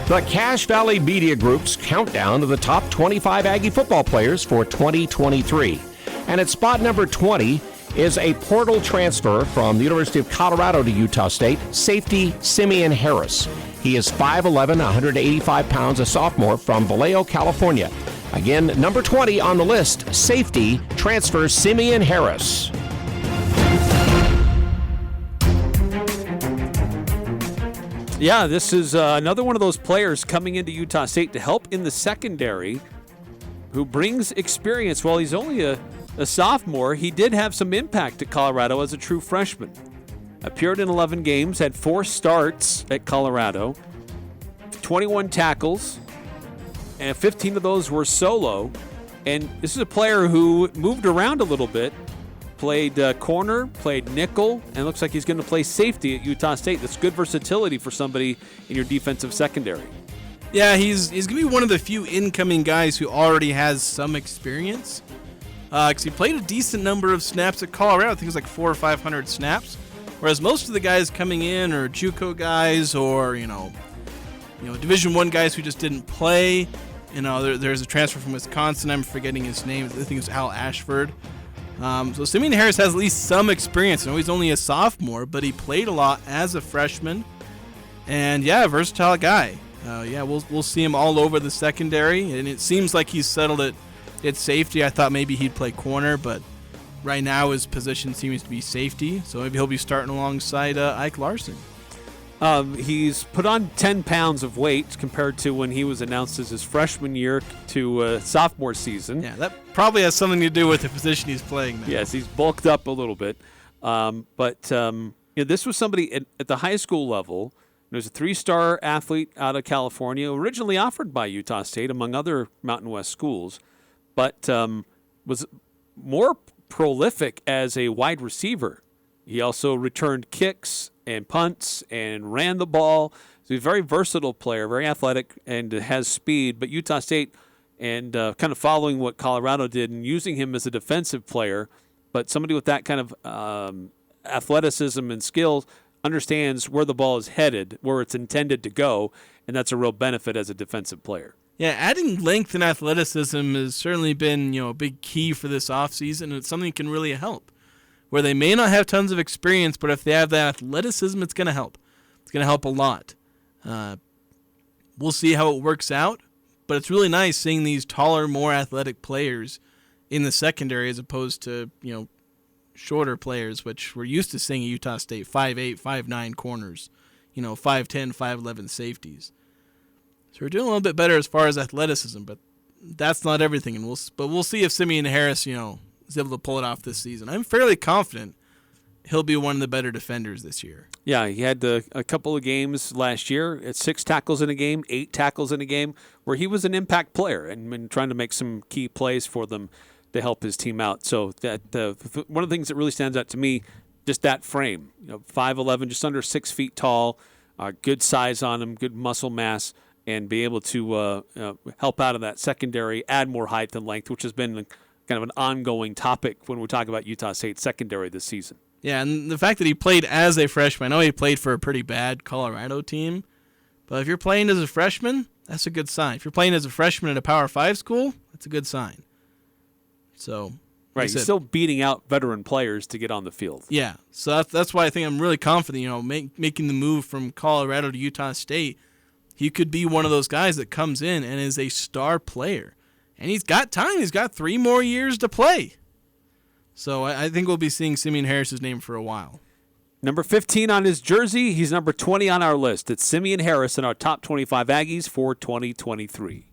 The Cache Valley Media Group's countdown to the top 25 Aggie football players for 2023. And at spot number 20 is a portal transfer from the University of Colorado to Utah State, safety Simeon Harris. He is 5'11", 185 pounds, a sophomore from Vallejo, California. Again, number 20 on the list, safety transfer Simeon Harris. Yeah, this is another one of those players coming into Utah State to help in the secondary who brings experience. While he's only a sophomore, he did have some impact at Colorado as a true freshman. Appeared in 11 games, had 4 starts at Colorado, 21 tackles, and 15 of those were solo. And this is a player who moved around a little bit. Played corner, played nickel, and looks like he's going to play safety at Utah State. That's good versatility for somebody in your defensive secondary. Yeah, he's going to be one of the few incoming guys who already has some experience. Because he played a decent number of snaps at Colorado. I think it was like 400 or 500 snaps. Whereas most of the guys coming in are JUCO guys or, Division I guys who just didn't play. There's a transfer from Wisconsin. I'm forgetting his name. I think it's Al Ashford. So Simeon Harris has at least some experience. I know he's only a sophomore, but he played a lot as a freshman. And, yeah, versatile guy. We'll see him all over the secondary. And it seems like he's settled at safety. I thought maybe he'd play corner, but right now his position seems to be safety. So maybe he'll be starting alongside Ike Larson. He's put on 10 pounds of weight compared to when he was announced as his freshman year to sophomore season. Yeah, that probably has something to do with the position he's playing now. Yes, he's bulked up a little bit. But this was somebody at the high school level. He was a 3-star athlete out of California, originally offered by Utah State, among other Mountain West schools, but was more prolific as a wide receiver. He also returned kicks and punts and ran the ball. So he's a very versatile player, very athletic, and has speed. But Utah State, and kind of following what Colorado did and using him as a defensive player, but somebody with that kind of athleticism and skills understands where the ball is headed, where it's intended to go, and that's a real benefit as a defensive player. Yeah, adding length and athleticism has certainly been a big key for this offseason, and it's something that can really help. Where they may not have tons of experience, but if they have that athleticism, it's going to help. It's going to help a lot. We'll see how it works out, but it's really nice seeing these taller, more athletic players in the secondary as opposed to, shorter players, which we're used to seeing at Utah State, 5'8", 5'9" corners, 5'10", 5'11" safeties. So we're doing a little bit better as far as athleticism, but that's not everything. And we'll see if Simeon Harris, is able to pull it off this season. I'm fairly confident he'll be one of the better defenders this year. Yeah, he had a couple of games last year at 6 tackles in a game, 8 tackles in a game, where he was an impact player and trying to make some key plays for them to help his team out. So that one of the things that really stands out to me, just that frame, 5'11", just under 6 feet tall, good size on him, good muscle mass, and be able to help out in that secondary, add more height and length, which has been kind of an ongoing topic when we talk about Utah State secondary this season. Yeah, and the fact that he played as a freshman, I know he played for a pretty bad Colorado team, but if you're playing as a freshman, that's a good sign. If you're playing as a freshman at a Power 5 school, that's a good sign. So, right, he's still beating out veteran players to get on the field. Yeah, so that's why I think I'm really confident, making the move from Colorado to Utah State, he could be one of those guys that comes in and is a star player. And he's got time. He's got 3 more years to play. So I think we'll be seeing Simeon Harris's name for a while. Number 15 on his jersey. He's number 20 on our list. It's Simeon Harris in our top 25 Aggies for 2023.